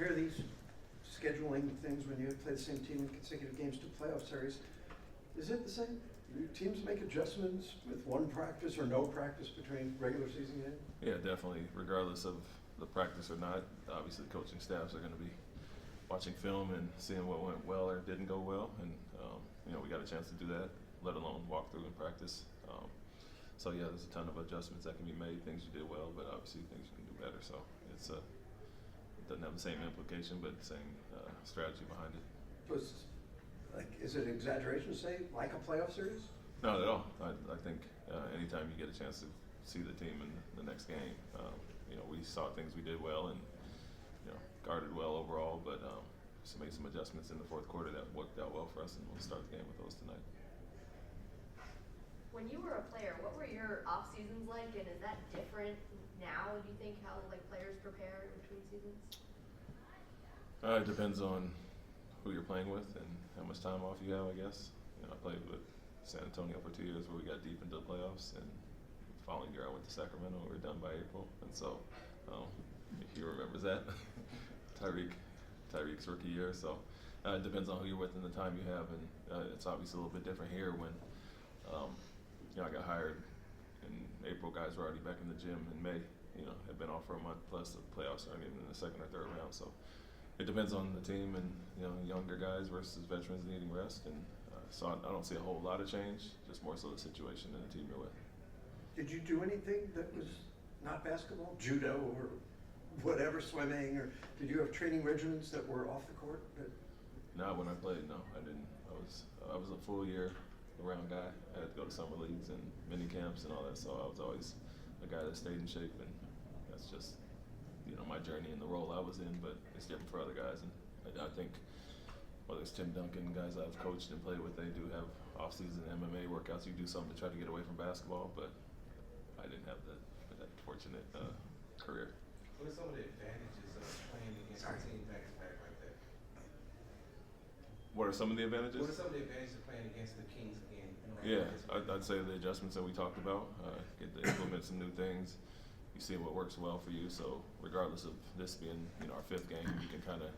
compare these scheduling things when you play the same team in consecutive games to playoff series, is it the same? Do teams make adjustments with one practice or no practice between regular season games? Yeah, definitely. Regardless of the practice or not, obviously coaching staffs are going to be watching film and seeing what went well or didn't go well, and we got a chance to do that, let alone walk through and practice. So yeah, there's a ton of adjustments that can be made, things you did well, but obviously things you can do better. So it doesn't have the same implication, but the same strategy behind it. Is it an exaggeration to say like a playoff series? Not at all. I think anytime you get a chance to see the team in the next game, we saw things we did well and guarded well overall, but just made some adjustments in the fourth quarter that worked out well for us, and we'll start the game with those tonight. When you were a player, what were your off seasons like, and is that different now? Do you think how players prepare in between seasons? It depends on who you're playing with and how much time off you have, I guess. I played with San Antonio for 2 years where we got deep into the playoffs, and the following year I went to Sacramento and we were done by April. And so, if he remembers that, Tyreek's rookie year. So it depends on who you're with and the time you have, and it's obviously a little bit different here when I got hired in April. Guys were already back in the gym in May. Had been off for a month, plus the playoffs aren't even in the second or third round. So it depends on the team and younger guys versus veterans needing rest, and so I don't see a whole lot of change, just more so the situation and the team you're with. Did you do anything that was not basketball, judo or whatever, swimming, or did you have training regimens that were off the court? No, when I played, no, I didn't. I was a full year around guy. I had to go to summer leagues and mini camps and all that, so I was always a guy that stayed in shape, and that's just my journey and the role I was in. But it's different for other guys, and I think whether it's Tim Duncan, guys I've coached and played with, they do have off-season MMA workouts. You do something to try to get away from basketball, but I didn't have that fortunate career. What are some of the advantages of playing against a team back-to-back like that? What are some of the advantages? What are some of the advantages of playing against the Kings again? Yeah, I'd say the adjustments that we talked about, get to implement some new things. You see what works well for you. So regardless of this being our fifth game, we can kind of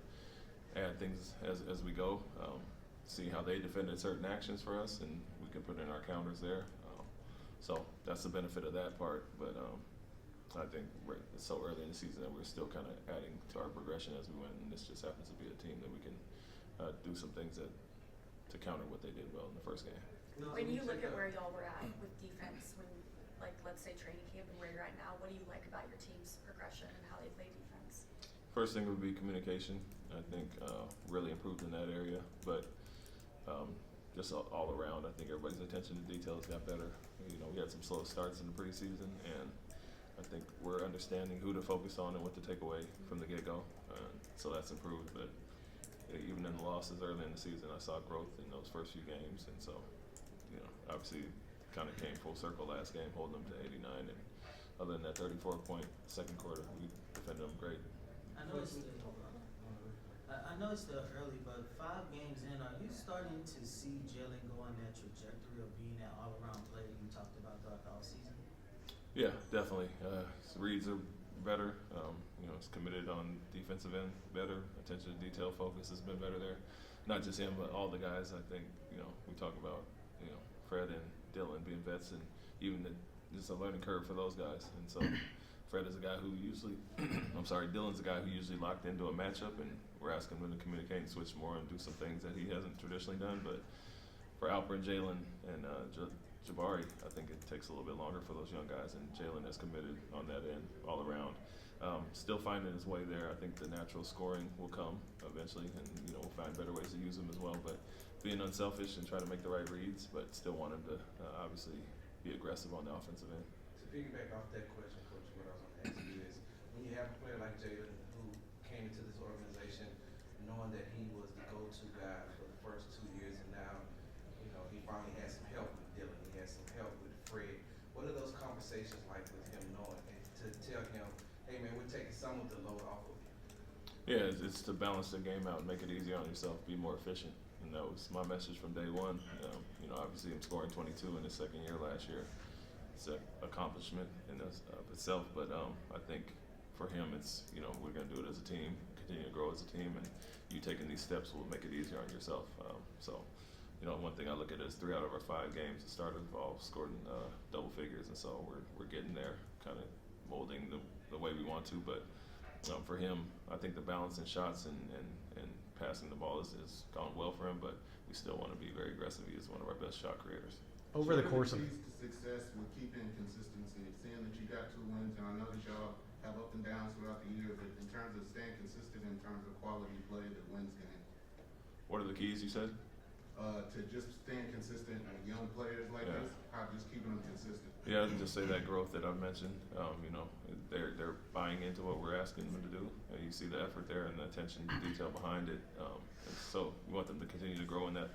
add things as we go. See how they defended certain actions for us, and we can put in our counters there. So that's the benefit of that part. But I think it's so early in the season that we're still kind of adding to our progression as we went, and this just happens to be a team that we can do some things to counter what they did well in the first game. When you look at where y'all were at with defense, when let's say training camp and where you're at now, what do you like about your team's progression and how they play defense? First thing would be communication. I think really improved in that area, but just all around, I think everybody's attention to details got better. We had some slow starts in the preseason, and I think we're understanding who to focus on and what to take away from the get-go. So that's improved, but even in the losses early in the season, I saw growth in those first few games, and so obviously kind of came full circle last game, holding them to 89, and other than that 34-point second quarter, we defended them great. I know it's still early, but 5 games in, are you starting to see Jalen go on that trajectory of being that all-around player you talked about throughout the whole season? Yeah, definitely. His reads are better. He's committed on defensive end better. Attention to detail focus has been better there. Not just him, but all the guys. I think we talk about Fred and Dylan being vets, and even just a learning curve for those guys. And so Fred is a guy who usually, Dylan's a guy who usually locked into a matchup, and we're asking him to communicate and switch more and do some things that he hasn't traditionally done. But for Alper and Jalen and Jabari, I think it takes a little bit longer for those young guys, and Jalen has committed on that end all around. Still finding his way there. I think the natural scoring will come eventually, and we'll find better ways to use him as well. But being unselfish and trying to make the right reads, but still want him to obviously be aggressive on the offensive end. To piggyback off that question, Coach, what I was going to ask you is, when you have a player like Jalen who came into this organization knowing that he was the go-to guy for the first 2 years, and now he finally has some help with Dylan, he has some help with Fred. What are those conversations like with him, knowing and to tell him, hey man, we're taking some of the load off of you? Yeah, it's to balance the game out and make it easier on yourself, be more efficient. And that was my message from day one. Obviously I'm scoring 22 in his second year last year. It's an accomplishment in of itself, but I think for him, it's, we're going to do it as a team, continue to grow as a team, and you taking these steps will make it easier on yourself. One thing I look at is 3 out of our 5 games, the starters have all scored in double figures, and so we're getting there, kind of molding the way we want to. But for him, I think the balance in shots and passing the ball has gone well for him, but we still want to be very aggressive. He is one of our best shot creators. Over the course of keys to success with keeping consistency, seeing that you got 2 wins, and I know that y'all have up and downs throughout the year, but in terms of staying consistent, in terms of quality play that wins games. What are the keys you said? To just staying consistent with young players like this, how just keeping them consistent. Yeah, just say that growth that I've mentioned. They're buying into what we're asking them to do. And you see the effort there and the attention to detail behind it. And so we want them to continue to grow in that,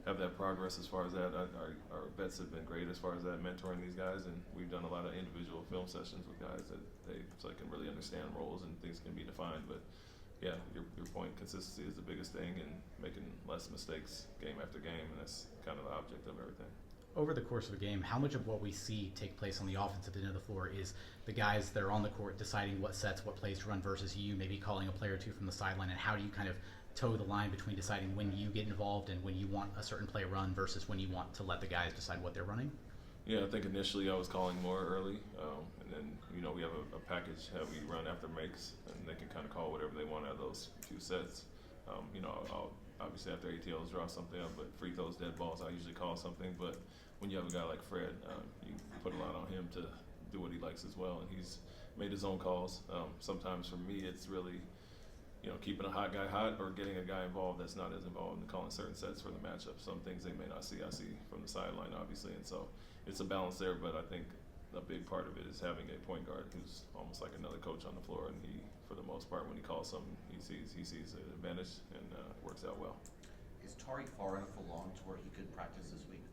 have that progress as far as that. Our vets have been great as far as that, mentoring these guys, and we've done a lot of individual film sessions with guys so they can really understand roles and things can be defined. But yeah, your point, consistency is the biggest thing, and making less mistakes game after game, and that's kind of the object of everything. Over the course of a game, how much of what we see take place on the offensive end of the floor is the guys that are on the court deciding what sets, what plays to run versus you maybe calling a play or two from the sideline, and how do you kind of toe the line between deciding when you get involved and when you want a certain play run versus when you want to let the guys decide what they're running? Yeah, I think initially I was calling more early, and then we have a package that we run after makes, and they can kind of call whatever they want out of those few sets. I'll obviously after ATLs draw something up, but free throws, dead balls, I usually call something. But when you have a guy like Fred, you put a lot on him to do what he likes as well, and he's made his own calls. Sometimes for me, it's really keeping a hot guy hot or getting a guy involved that's not as involved in calling certain sets for the matchup. Some things they may not see, I see from the sideline, obviously, and so it's a balance there. But I think a big part of it is having a point guard who's almost like another coach on the floor, and he, for the most part, when he calls something, he sees an advantage, and it works out well. Is Tariq far enough along to where he could practice this week?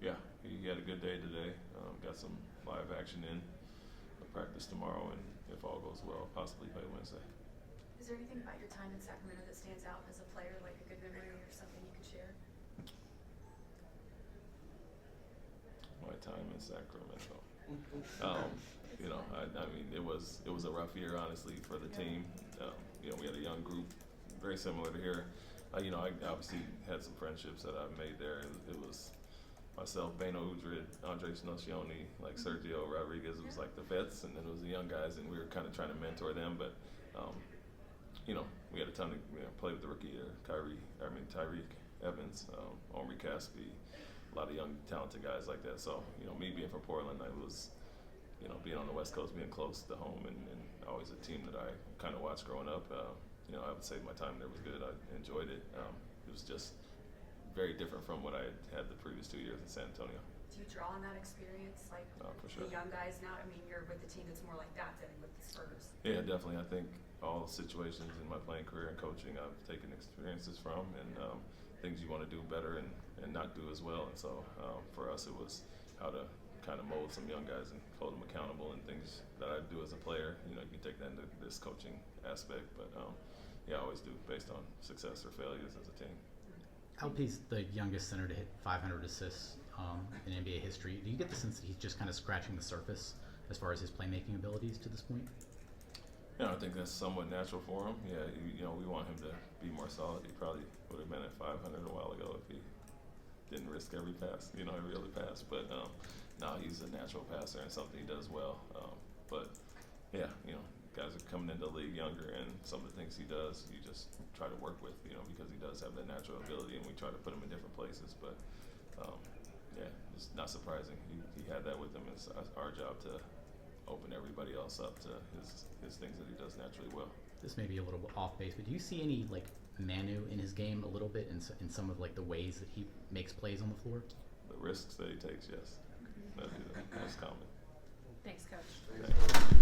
Yeah, he had a good day today. Got some live action in. Practice tomorrow, and if all goes well, possibly play Wednesday. Is there anything about your time in Sacramento that stands out as a player, like a good memory or something you could share? My time in Sacramento. I mean, it was a rough year, honestly, for the team. We had a young group, very similar to here. I obviously had some friendships that I made there. It was myself, Beno Udrid, Andres Nocioni, like Sergio Rodriguez. It was like the vets, and then it was the young guys, and we were kind of trying to mentor them. But we had a ton of play with the rookie there, Tyreek Evans, Omri Caspi, a lot of young, talented guys like that. So, me being from Portland, I was, being on the West Coast, being close to home, and always a team that I kind of watched growing up. I would say my time there was good. I enjoyed it. It was just very different from what I had the previous 2 years in San Antonio. Do you draw on that experience, like for sure. the young guys now? I mean, you're with a team that's more like that than with the Spurs. Yeah, definitely. I think all situations in my playing career and coaching, I've taken experiences from, and things you want to do better and not do as well. And so for us, it was how to kind of mold some young guys and hold them accountable, and things that I do as a player. You can take that into this coaching aspect, but I always do based on success or failures as a team. LP's the youngest center to hit 500 assists in NBA history. Do you get the sense that he's just kind of scratching the surface as far as his playmaking abilities to this point? Yeah, I think that's somewhat natural for him. Yeah, we want him to be more solid. He probably would have been at 500 a while ago if he didn't risk every pass, every other pass. But now he's a natural passer and something he does well. But yeah, guys are coming into the league younger, and some of the things he does, you just try to work with, because he does have that natural ability, and we try to put him in different places. But yeah, it's not surprising. He had that with him. It's our job to open everybody else up to his things that he does naturally well. This may be a little bit off base, but do you see any Manu in his game a little bit in some of the ways that he makes plays on the floor? The risks that he takes, yes. That'd be the most common. Thanks, Coach. Thanks.